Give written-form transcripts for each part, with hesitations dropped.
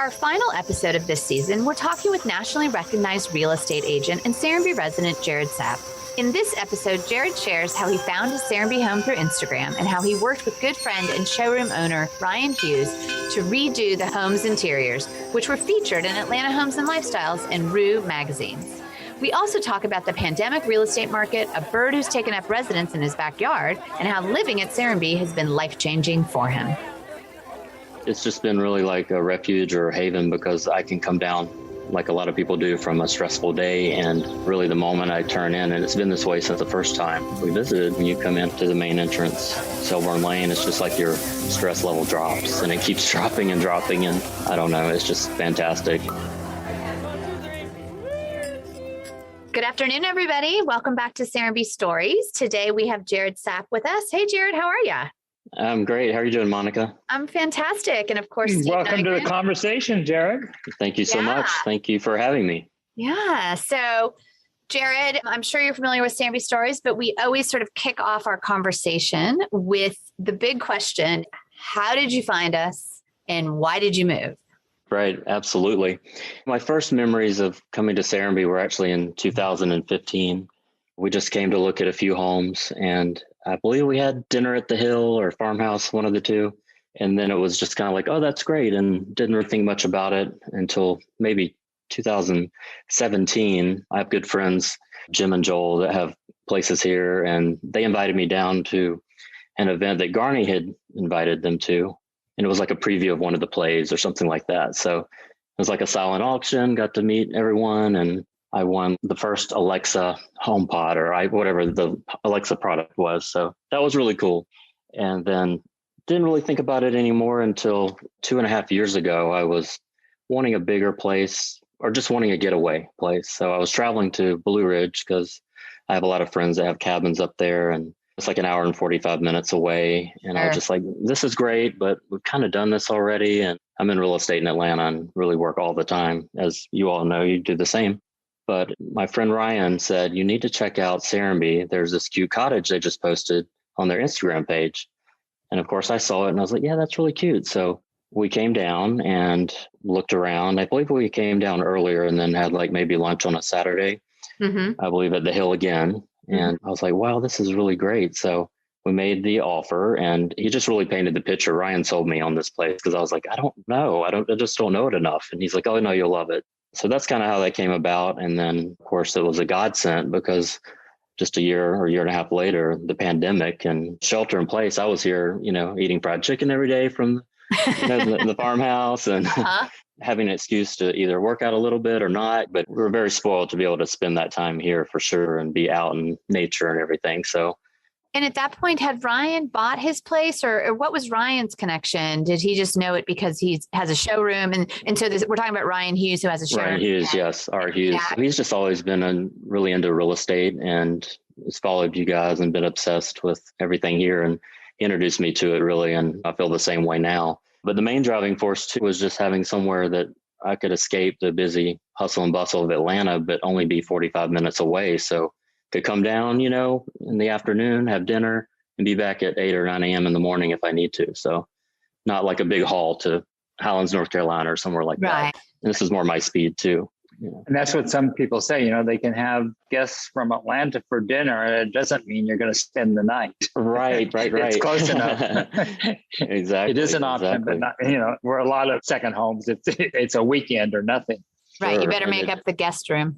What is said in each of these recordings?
our final episode of this season, we're talking with nationally recognized real estate agent and Serenbe resident Jared Sapp. In this episode, Jared shares how he found his Serenbe home through Instagram and how he worked with good friend and showroom owner Ryan Hughes to redo the home's interiors, which were featured in Atlanta Homes and Lifestyles and Rue magazines. We also talk about the pandemic real estate market, a bird who's taken up residence in his backyard, and how living at Serenbe has been life-changing for him. It's just been really like a refuge or haven because I can come down like a lot of people do from a stressful day, and really the moment I turn in, and it's been this way since the first time we visited, when you come into the main entrance, Selborne Lane, it's just like your stress level drops and it keeps dropping and dropping, and I don't know, it's just fantastic. Good afternoon, everybody. Welcome back to Serenbe Stories. Today we have Jared Sapp with us. Hey, Jared, how are you? I'm great. How are you doing, Monica? I'm fantastic. And of course, Steve welcome to the conversation, Jared. Thank you so much. Thank you for having me. Yeah. So, Jared, I'm sure you're familiar with Serenbe Stories, but we always sort of kick off our conversation with the big question: how did you find us and why did you move? Right. Absolutely. My first memories of coming to Serenbe were actually in 2015. We just came to look at a few homes, and I believe we had dinner at the Hill or Farmhouse, one of the two. And then it was just kind of like, oh, that's great. And didn't really think much about it until maybe 2017. I have good friends, Jim and Joel, that have places here. And they invited me down to an event that Garney had invited them to. And it was like a preview of one of the plays or something like that. So it was like a silent auction, got to meet everyone. And I won the first Alexa HomePod or whatever the Alexa product was. So that was really cool. And then didn't really think about it anymore until 2.5 years ago. I was wanting a bigger place or just wanting a getaway place. So I was traveling to Blue Ridge because I have a lot of friends that have cabins up there, and it's like an hour and 45 minutes away. And I was just like, this is great, but we've kind of done this already. And I'm in real estate in Atlanta and really work all the time. As you all know, you do the same. But my friend Ryan said, you need to check out Serenbe. There's this cute cottage they just posted on their Instagram page. And of course I saw it and I was like, yeah, that's really cute. So we came down and looked around. I believe we came down earlier and then had like maybe lunch on a Saturday, I believe at the Hill again. And I was like, wow, this is really great. So we made the offer and he just really painted the picture. Ryan sold me on this place because I was like, I don't know. I just don't know it enough. And he's like, oh no, you'll love it. So that's kind of how that came about. And then, of course, it was a godsend because just a year or year and a half later, the pandemic and shelter in place, I was here, eating fried chicken every day from the farmhouse and having an excuse to either work out a little bit or not. But we were very spoiled to be able to spend that time here for sure and be out in nature and everything. So. And at that point, had Ryan bought his place or what was Ryan's connection? Did he just know it because he has a showroom? And so we're talking about Ryan Hughes, who has a showroom. Ryan Hughes, yes. Art Hughes. Yeah. He's just always been really into real estate and has followed you guys and been obsessed with everything here. And he introduced me to it really. And I feel the same way now. But the main driving force too was just having somewhere that I could escape the busy hustle and bustle of Atlanta, but only be 45 minutes away. So could come down, in the afternoon, have dinner, and be back at 8 or 9 a.m. in the morning if I need to. So not like a big haul to Highlands, North Carolina or somewhere like that. And this is more my speed too. And that's what some people say, they can have guests from Atlanta for dinner. And it doesn't mean you're going to spend the night. Right. It's close enough. Exactly. It is an option, but not, we're a lot of second homes. It's a weekend or nothing. Right. Sure. You better make up the guest room.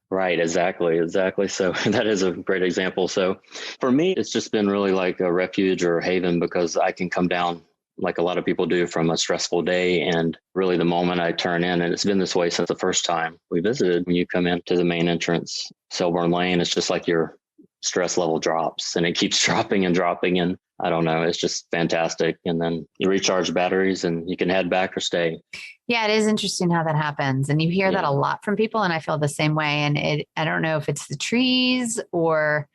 Right. Exactly. So that is a great example. So for me, it's just been really like a refuge or a haven because I can come down like a lot of people do from a stressful day. And really the moment I turn in, and it's been this way since the first time we visited, when you come into the main entrance, Selborne Lane, it's just like your stress level drops and it keeps dropping and dropping. And I don't know, it's just fantastic. And then you recharge batteries and you can head back or stay. Yeah, it is interesting how that happens. And you hear that a lot from people. And I feel the same way. And I don't know if it's the trees or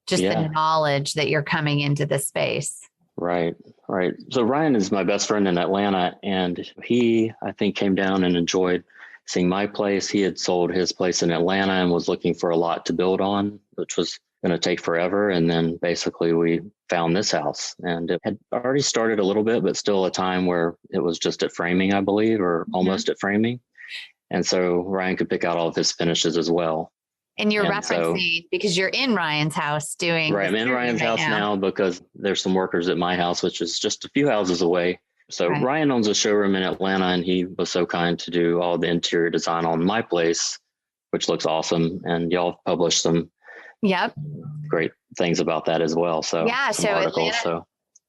just the knowledge that you're coming into this space. Right. So Ryan is my best friend in Atlanta. And he, I think, came down and enjoyed seeing my place. He had sold his place in Atlanta and was looking for a lot to build on, which was going to take forever. And then basically we found this house, and it had already started a little bit, but still a time where it was just at framing, I believe, or almost at framing. And so Ryan could pick out all of his finishes as well. And you're referencing because you're in Ryan's house doing. Right. I'm in Ryan's house now because there's some workers at my house, which is just a few houses away. So Ryan owns a showroom in Atlanta, and he was so kind to do all the interior design on my place, which looks awesome. And y'all published some great things about that as well. So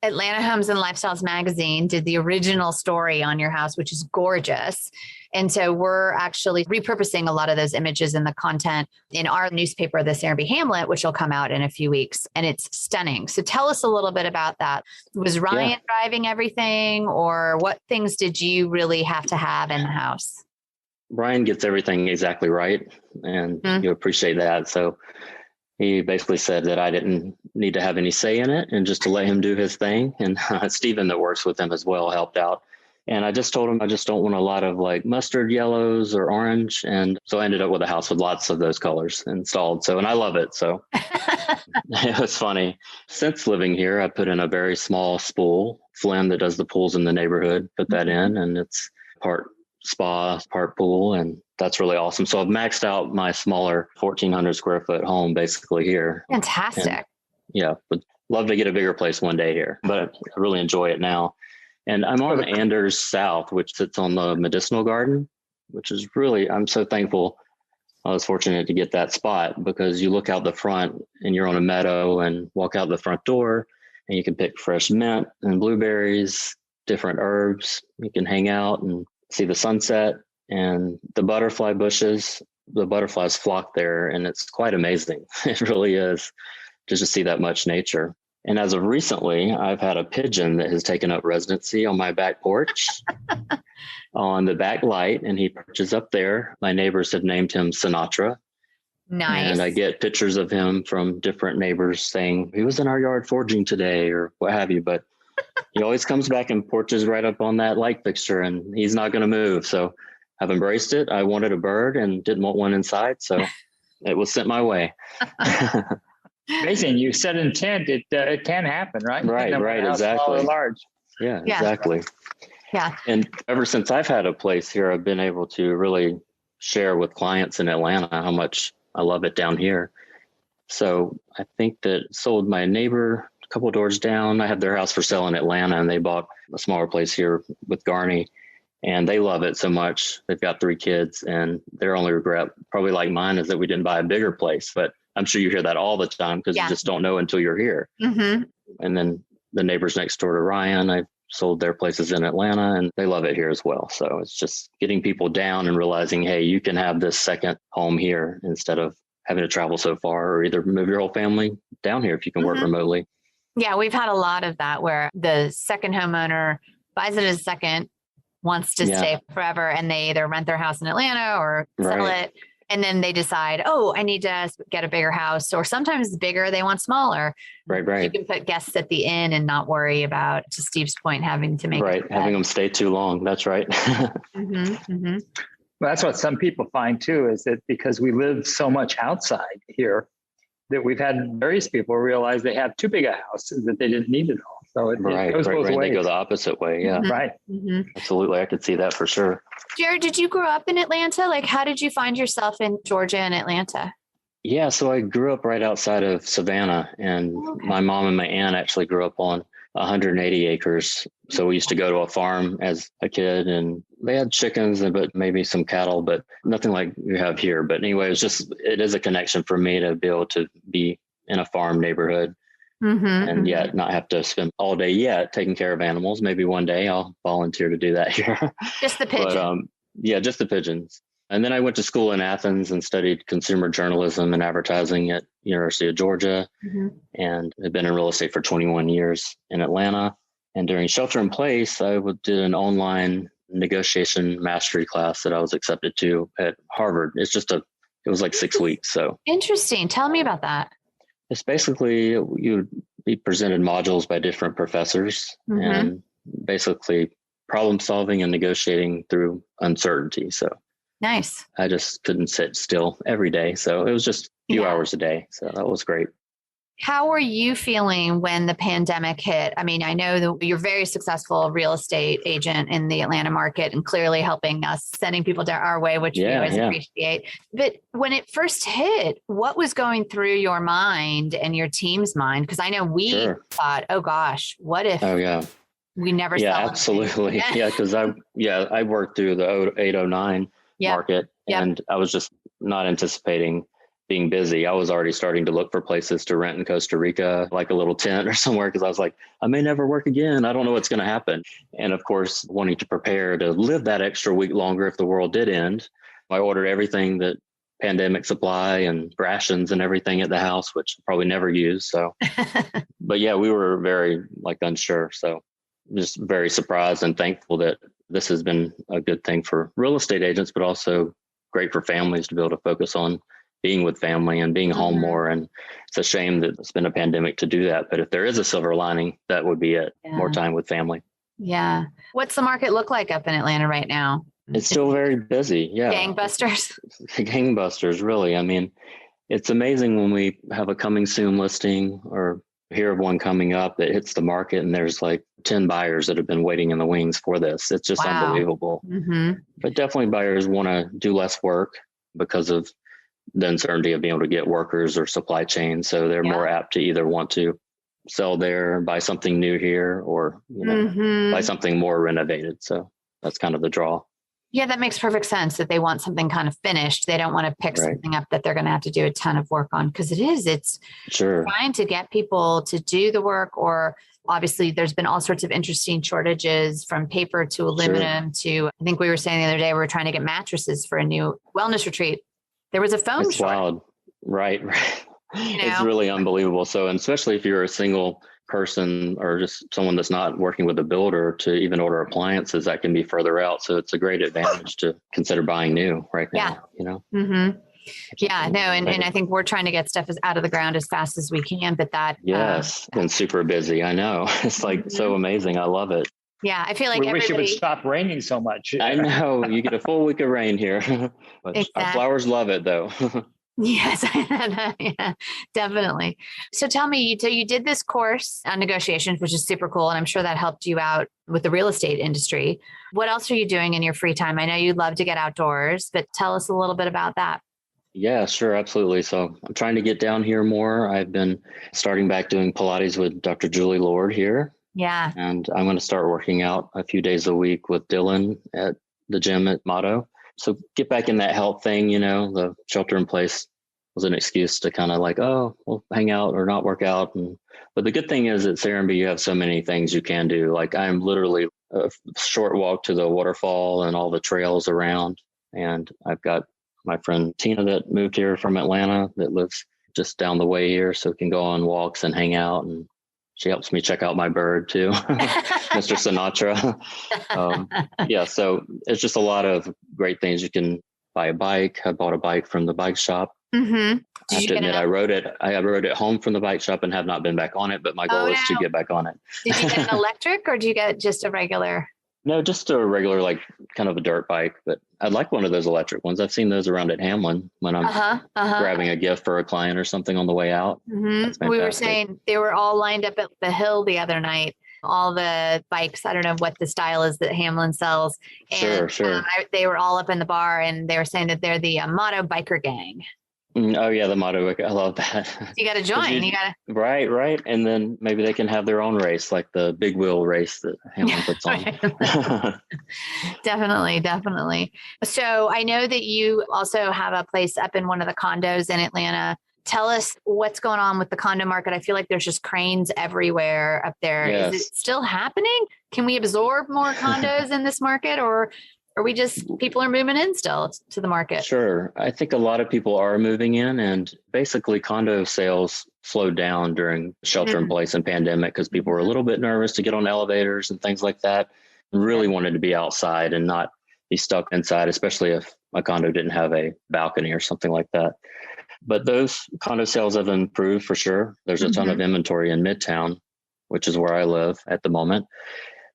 Atlanta Homes and Lifestyles magazine did the original story on your house, which is gorgeous. And so we're actually repurposing a lot of those images and the content in our newspaper, the Serenbe Hamlet, which will come out in a few weeks. And it's stunning. So tell us a little bit about that. Was Ryan driving everything, or what things did you really have to have in the house? Ryan gets everything exactly right, and you appreciate that. So he basically said that I didn't need to have any say in it and just to let him do his thing. And Stephen, that works with him as well, helped out. And I just told him I just don't want a lot of like mustard yellows or orange. And so I ended up with a house with lots of those colors installed. So, and I love it. So it was funny. Since living here, I put in a very small spool, Flynn, that does the pools in the neighborhood, put that in, and it's part spa, part pool. And that's really awesome. So I've maxed out my smaller 1,400 square foot home basically here. Fantastic. And would love to get a bigger place one day here, but I really enjoy it now. And I'm on Anders South, which sits on the medicinal garden, which is really, I'm so thankful I was fortunate to get that spot, because you look out the front and you're on a meadow and walk out the front door and you can pick fresh mint and blueberries, different herbs. You can hang out and see the sunset and the butterfly bushes. The butterflies flock there, and it's quite amazing. It really is, just to see that much nature. And as of recently, I've had a pigeon that has taken up residency on my back porch on the back light, and he perches up there. My neighbors have named him Sinatra. Nice. And I get pictures of him from different neighbors saying, he was in our yard foraging today or what have you. But he always comes back and porches right up on that light fixture, and he's not going to move. So I've embraced it. I wanted a bird and didn't want one inside, so it was sent my way. Amazing. You set intent. It can happen, right? Right, exactly. Small or large. Yeah, exactly. Yeah. And ever since I've had a place here, I've been able to really share with clients in Atlanta how much I love it down here. So I think that sold my neighbor a couple of doors down. I had their house for sale in Atlanta, and they bought a smaller place here with Garney. And they love it so much. They've got 3 kids, and their only regret, probably like mine, is that we didn't buy a bigger place. But I'm sure you hear that all the time, because you just don't know until you're here. Mm-hmm. And then the neighbors next door to Ryan, I sold their places in Atlanta, and they love it here as well. So it's just getting people down and realizing, hey, you can have this second home here instead of having to travel so far, or either move your whole family down here if you can work remotely. Yeah, we've had a lot of that where the second homeowner buys it as a second, wants to stay forever, and they either rent their house in Atlanta or sell it. And then they decide, I need to get a bigger house, or sometimes bigger, they want smaller. Right. You can put guests at the inn and not worry about, to Steve's point, having to make having them stay too long. That's right. Well, that's what some people find too, is that because we live so much outside here, that we've had various people realize they have too big a house, that they didn't need it all. So it goes both ways. They go the opposite way. Yeah. Right. Absolutely. I could see that for sure. Jared, did you grow up in Atlanta? Like, how did you find yourself in Georgia and Atlanta? Yeah. So I grew up right outside of Savannah, and my mom and my aunt actually grew up on 180 acres. So we used to go to a farm as a kid, and they had chickens, but maybe some cattle, but nothing like you have here. But anyway, it is a connection for me to be able to be in a farm neighborhood. And yet not have to spend all day yet taking care of animals. Maybe one day I'll volunteer to do that here. Just the pigeons. Just the pigeons. And then I went to school in Athens and studied consumer journalism and advertising at University of Georgia, and have been in real estate for 21 years in Atlanta. And during shelter in place, I did an online negotiation mastery class that I was accepted to at Harvard. It was like 6 weeks. So interesting. Tell me about that. It's basically, you'd be presented modules by different professors, and basically problem solving and negotiating through uncertainty. So Nice. I just couldn't sit still every day. So it was just a few hours a day. So that was great. How were you feeling when the pandemic hit? I mean, I know that you're a very successful real estate agent in the Atlanta market and clearly helping us, sending people down our way, which we always appreciate. But when it first hit, what was going through your mind and your team's mind? Because I know we thought, oh gosh, what if we never sell anything? Absolutely. Because I worked through the 0809 market and I was just not anticipating being busy. I was already starting to look for places to rent in Costa Rica, like a little tent or somewhere, because I was like, I may never work again. I don't know what's going to happen. And of course, wanting to prepare to live that extra week longer if the world did end, I ordered everything that pandemic supply and rations and everything at the house, which I probably never use. So, but we were very unsure. So just very surprised and thankful that this has been a good thing for real estate agents, but also great for families to be able to focus on being with family and being home more. And it's a shame that it's been a pandemic to do that. But if there is a silver lining, that would be it. More time with family. Yeah. What's the market look like up in Atlanta right now? It's still very busy. Yeah. Gangbusters. Gangbusters, really. I mean, it's amazing when we have a coming soon listing or hear of one coming up that hits the market and there's like 10 buyers that have been waiting in the wings for this. It's just unbelievable. But definitely buyers want to do less work because of the uncertainty of being able to get workers or supply chain. So they're more apt to either want to sell there, buy something new here, or buy something more renovated. So that's kind of the draw. Yeah, that makes perfect sense that they want something kind of finished. They don't want to pick something up that they're going to have to do a ton of work on because it's trying to get people to do the work, or obviously there's been all sorts of interesting shortages from paper to aluminum to, I think we were saying the other day, we were trying to get mattresses for a new wellness retreat. There was a foam shortage. Wild. Right. It's really unbelievable. So, and especially if you're a single person or just someone that's not working with a builder to even order appliances, that can be further out. So it's a great advantage to consider buying new right now, and I think we're trying to get stuff out of the ground as fast as we can, but that. Been super busy. I know. It's so amazing. I love it. Yeah, I feel like we wish it would stop raining so much. I know. You get a full week of rain here. But our flowers love it, though. Yes, yeah, definitely. So tell me, you did this course on negotiations, which is super cool. And I'm sure that helped you out with the real estate industry. What else are you doing in your free time? I know you love to get outdoors, but tell us a little bit about that. Yeah, sure. Absolutely. So I'm trying to get down here more. I've been starting back doing Pilates with Dr. Julie Lord here. Yeah. And I'm going to start working out a few days a week with Dylan at the gym at Motto. So get back in that health thing, the shelter in place was an excuse to kind of we'll hang out or not work out. But the good thing is at Serenbe, you have so many things you can do. Like I'm literally a short walk to the waterfall and all the trails around. And I've got my friend Tina that moved here from Atlanta that lives just down the way here. So we can go on walks and hang out. And she helps me check out my bird too, Mr. Sinatra. So it's just a lot of great things. You can buy a bike. I bought a bike from the bike shop. Mm-hmm. I have to admit, I rode it home from the bike shop and have not been back on it, but my goal is to get back on it. Did you get an electric or did you get just a regular? No, just a regular, kind of a dirt bike, but I'd like one of those electric ones. I've seen those around at Hamlin when I'm grabbing a gift for a client or something on the way out. Mm-hmm. We were saying they were all lined up at the hill the other night. All the bikes, I don't know what the style is that Hamlin sells. And, sure. They were all up in the bar and they were saying that they're the Motto biker gang. Oh yeah, the Motto. I love that. You got to join. Right. And then maybe they can have their own race, like the big wheel race that Hamlin puts on. Definitely. So I know that you also have a place up in one of the condos in Atlanta. Tell us what's going on with the condo market. I feel like there's just cranes everywhere up there. Yes. Is it still happening? Can we absorb more condos in this market, or are we just, people are moving in still to the market? Sure. I think a lot of people are moving in, and basically condo sales slowed down during shelter in place and pandemic because people were a little bit nervous to get on elevators and things like that. Really wanted to be outside and not be stuck inside, especially if a condo didn't have a balcony or something like that. But those condo sales have improved for sure. There's a ton of inventory in Midtown, which is where I live at the moment.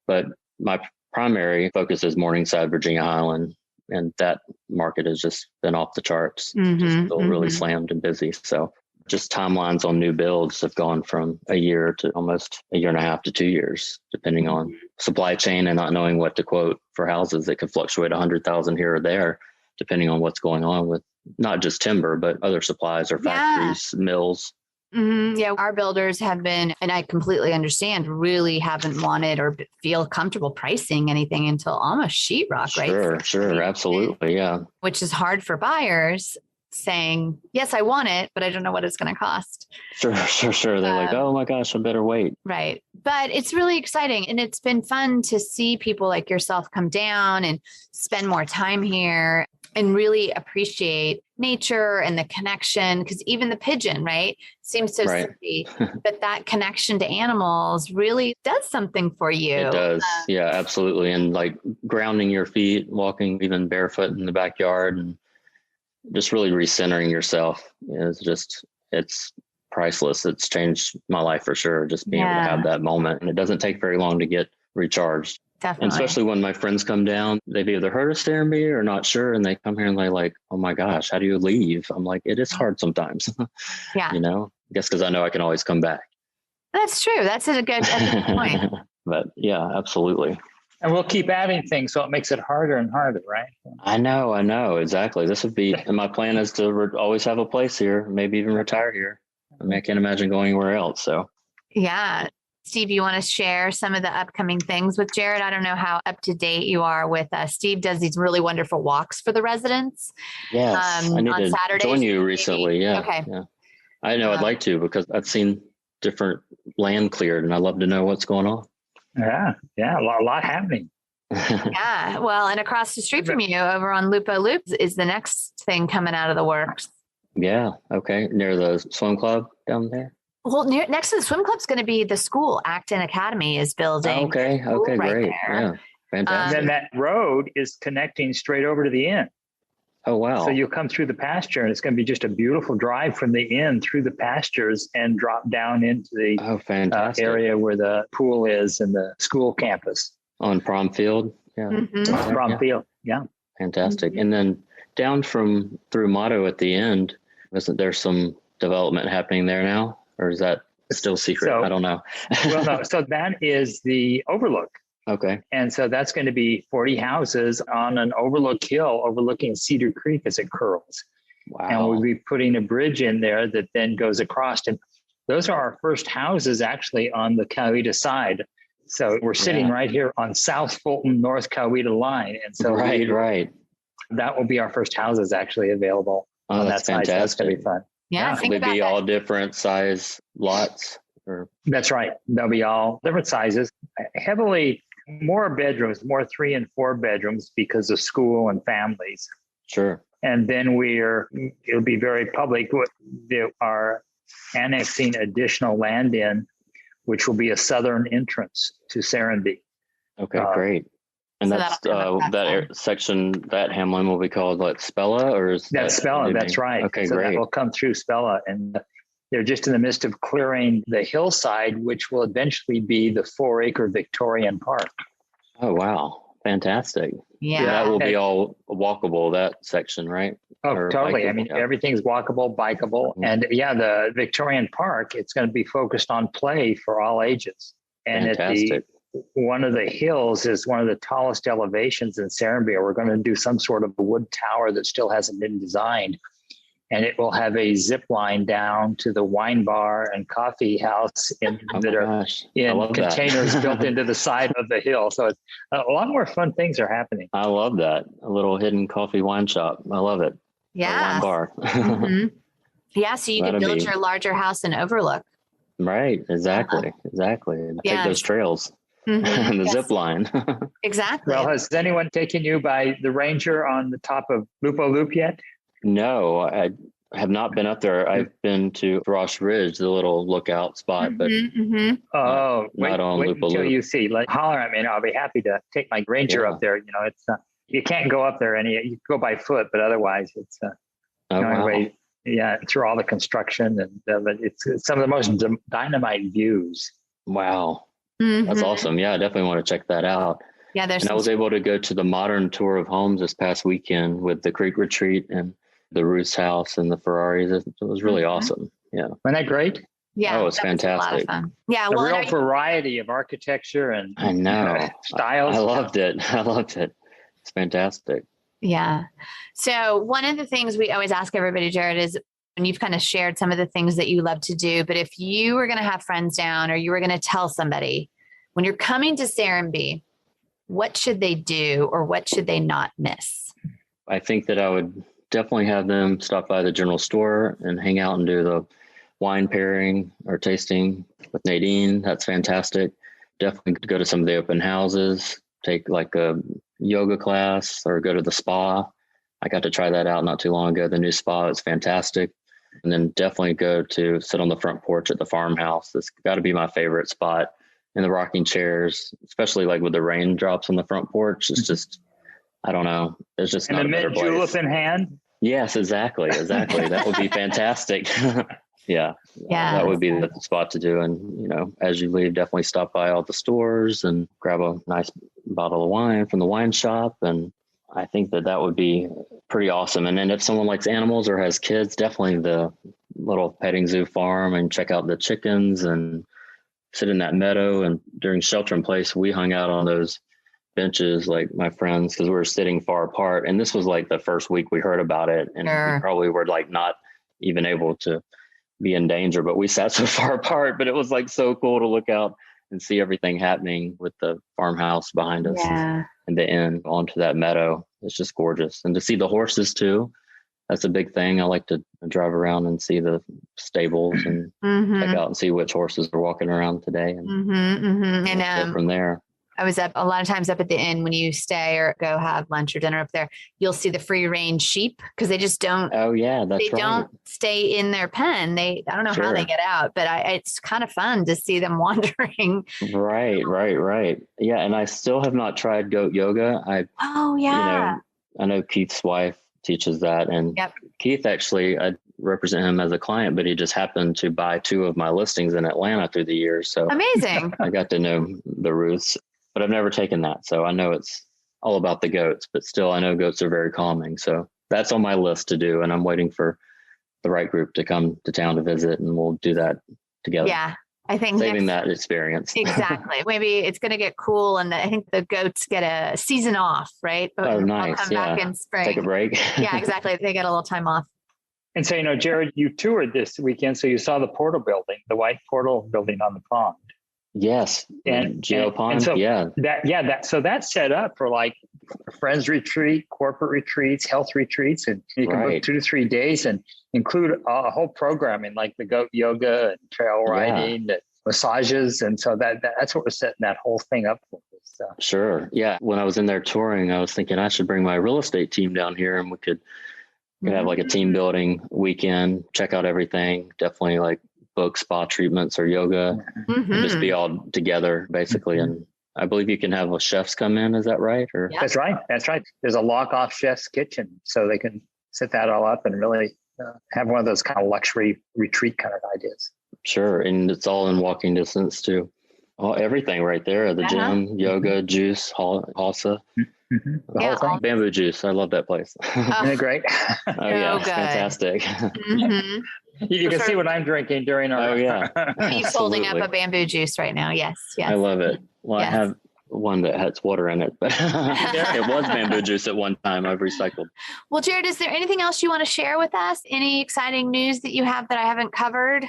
But my primary focus is Morningside, Virginia Highland And that market has just been off the charts, just still really slammed and busy. So just timelines on new builds have gone from a year to almost a year and a half to 2 years, depending on supply chain and not knowing what to quote for houses. It could fluctuate 100,000 here or there, depending on what's going on with not just timber, but other supplies or factories, mills. Yeah, our builders have been, and I completely understand, really haven't wanted or feel comfortable pricing anything until almost sheetrock, right? Sure, absolutely, yeah. Which is hard for buyers saying, yes, I want it, but I don't know what it's going to cost. Sure. They're like, oh my gosh, I better wait. Right. But it's really exciting. And it's been fun to see people like yourself come down and spend more time here and really appreciate nature and the connection. Because even the pigeon, right, seems so silly, but that connection to animals really does something for you. It does. Yeah, absolutely. And like grounding your feet, walking even barefoot in the backyard, and just really recentering yourself it's priceless. It's changed my life for sure. Just being able to have that moment. And it doesn't take very long to get recharged. Definitely. And especially when my friends come down, they've either heard of Serenbe or not sure. And they come here and they're like, oh my gosh, how do you leave? I'm like, it is hard sometimes. Yeah. I guess because I know I can always come back. That's true. That's a good point. But yeah, absolutely. And we'll keep adding things, so it makes it harder and harder, right? I know. Exactly. This would be, and my plan is to always have a place here, maybe even retire here. I mean, I can't imagine going anywhere else. So, yeah. Steve, you want to share some of the upcoming things with Jared? I don't know how up to date you are with Steve does these really wonderful walks for the residents. Yes. I need on to Saturdays, join you recently. maybe. Yeah. Okay. Yeah. I know I'd like to, because I've seen different land cleared and I love to know what's going on. Yeah. A lot happening. Yeah. Well, and across the street from you over on Lupo Loop is the next thing coming out of the works. Yeah. Okay. Near the swim club down there. Well, next to the swim club is going to be the school. Acton Academy is building. Okay. Right Great. there. Yeah. Fantastic. And then that road is connecting straight over to the inn. Oh, wow. So you'll come through the pasture, and it's going to be just a beautiful drive from the inn through the pastures and drop down into the fantastic. Area where the pool is and the school campus. On Prom Field. Yeah. Prom Field. Yeah. Fantastic. And then down through Motto at the end, isn't there some development happening there now? Or is that still secret? So, I don't know. Well, no. So that is the overlook. Okay. And so that's going to be 40 houses on an overlook hill overlooking Cedar Creek as it curls. Wow. And we'll be putting a bridge in there that then goes across. And those are our first houses actually on the Coweta side. So we're sitting right here on South Fulton, North Coweta line. And so right. That will be our first houses actually available on that side. So that's going to be fun. Yeah. Will they be all different size lots? Or? That's right. They'll be all different sizes, heavily more bedrooms, more 3 and 4 bedrooms because of school and families. Sure. And then it'll be very public. They are annexing additional land in, which will be a southern entrance to Serenbe. Okay, great. And so that's section, that Hamlin will be called what, Spella, or is that's Spella? That's right. Okay, so great. That will come through Spella, and they're just in the midst of clearing the hillside, which will eventually be the 4-acre Victorian Park. Oh wow, fantastic! Yeah, that will be all walkable. That section, right? Oh, or totally. bikeable, I mean, everything's walkable, bikeable, and the Victorian Park. It's going to be focused on play for all ages, and fantastic. One of the hills is one of the tallest elevations in Serenbe. We're going to do some sort of a wood tower that still hasn't been designed. And it will have a zip line down to the wine bar and coffee house that are in containers built into the side of the hill. So it's a lot more fun things are happening. I love that. A little hidden coffee wine shop. I love it. Yeah. Wine bar. Yeah. So you can build your larger house and overlook. Right. Exactly. And take those trails. And the zip line. Exactly. Well, has anyone taken you by the Ranger on the top of Lupo Loop yet? No, I have not been up there. I've been to Ross Ridge, the little lookout spot, but wait until you see. Holler at me, and I'll be happy to take my Ranger up there. It's you can't go up there you go by foot, but otherwise it's way, through all the construction and it's some of the most dynamite views. Wow. That's awesome. Yeah, I definitely want to check that out. Yeah, and I was able to go to the modern tour of homes this past weekend with the Creek Retreat and the Ruth's house and the Ferraris. It was really awesome. Yeah. Wasn't that great? Yeah. Oh, it's fantastic. A lot of fun. Yeah. A real variety of architecture and I know styles. I loved it. I loved it. It's fantastic. Yeah. So one of the things we always ask everybody, Jared, is, and you've kind of shared some of the things that you love to do, but if you were going to have friends down or you were going to tell somebody when you're coming to Serenbe, what should they do or what should they not miss? I think that I would definitely have them stop by the general store and hang out and do the wine pairing or tasting with Nadine. That's fantastic. Definitely go to some of the open houses, take like a yoga class or go to the spa. I got to try that out not too long ago. The new spa is fantastic. And then definitely go to sit on the front porch at the farmhouse. That's got to be my favorite spot. In the rocking chairs, especially like with the raindrops on the front porch. It's just, I don't know. It's just not a better place. And the mint julep in hand? Yes, exactly. That would be fantastic. Yeah. That would be the spot to do. And, as you leave, definitely stop by all the stores and grab a nice bottle of wine from the wine shop. And I think that would be pretty awesome. And then if someone likes animals or has kids, definitely the little petting zoo farm and check out the chickens and sit in that meadow. And during shelter in place, we hung out on those benches, like my friends, because we were sitting far apart. And this was like the first week we heard about it. And we probably were like not even able to be in danger, but we sat so far apart. But it was like so cool to look out and see everything happening with the farmhouse behind us and the inn onto that meadow. It's just gorgeous. And to see the horses too. That's a big thing. I like to drive around and see the stables and check out and see which horses are walking around today and go from there. I was up a lot of times up at the inn when you stay or go have lunch or dinner up there. You'll see the free range sheep because they just don't. Oh yeah, that's right. They don't stay in their pen. I don't know how they get out, but it's kind of fun to see them wandering. Right. Yeah, and I still have not tried goat yoga. I know Keith's wife teaches that, and Keith actually, I represent him as a client, but he just happened to buy 2 of my listings in Atlanta through the years. So amazing. I got to know the Ruths, but I've never taken that. So I know it's all about the goats, but still I know goats are very calming. So that's on my list to do. And I'm waiting for the right group to come to town to visit, and we'll do that together. Yeah. I think saving that experience. Exactly. Maybe it's going to get cool. And I think the goats get a season off, right? Oh, nice. Come back in spring. Take a break. Yeah, exactly. They get a little time off. And so, Jared, you toured this weekend. So you saw the portal building, the white portal building on the pond. Yes. And Geopond. And so so that's set up for like a friends retreat, corporate retreats, health retreats. And you can book 2 to 3 days and include a whole programming like the goat yoga and trail riding and massages. And so that's what we're setting that whole thing up for. So. Sure. Yeah. When I was in there touring, I was thinking I should bring my real estate team down here and we could have like a team building weekend, check out everything, definitely like book spa treatments or yoga, just be all together basically. And I believe you can have chefs come in. Is that right? Or That's right. There's a lock-off chef's kitchen, so they can set that all up and really have one of those kind of luxury retreat kind of ideas. Sure. And it's all in walking distance to everything right there. The gym, yoga, juice, Halsa. The whole thing. Bamboo juice. I love that place. Isn't it great? Oh yeah, it's fantastic. You can see what I'm drinking during our. Oh yeah, he's holding up a bamboo juice right now. Yes. I love it. Well, I have one that has water in it, but it was bamboo juice at one time. I've recycled. Well, Jared, is there anything else you want to share with us? Any exciting news that you have that I haven't covered?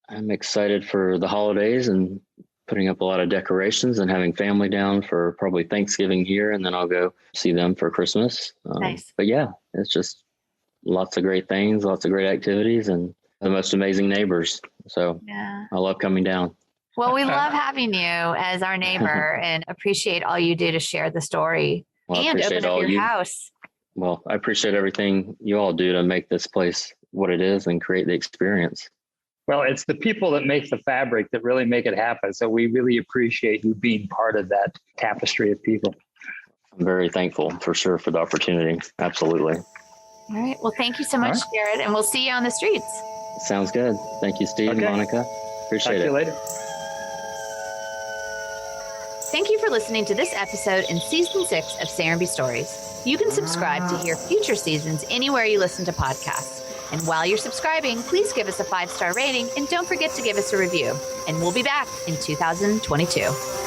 I'm excited for the holidays and putting up a lot of decorations and having family down for probably Thanksgiving here. And then I'll go see them for Christmas. Nice. But yeah, it's just lots of great things, lots of great activities and the most amazing neighbors. So I love coming down. Well, we love having you as our neighbor and appreciate all you do to share the story and open up your house. Well, I appreciate everything you all do to make this place what it is and create the experience. Well, it's the people that make the fabric that really make it happen. So we really appreciate you being part of that tapestry of people. I'm very thankful for sure for the opportunity. Absolutely. All right. Well, thank you so much, Jared, and we'll see you on the streets. Sounds good. Thank you, Steve and Monica. Appreciate it. Talk to you later. Thank you for listening to this episode in Season 6 of Serenbe Stories. You can subscribe to hear future seasons anywhere you listen to podcasts. And while you're subscribing, please give us a 5-star rating and don't forget to give us a review. And we'll be back in 2022.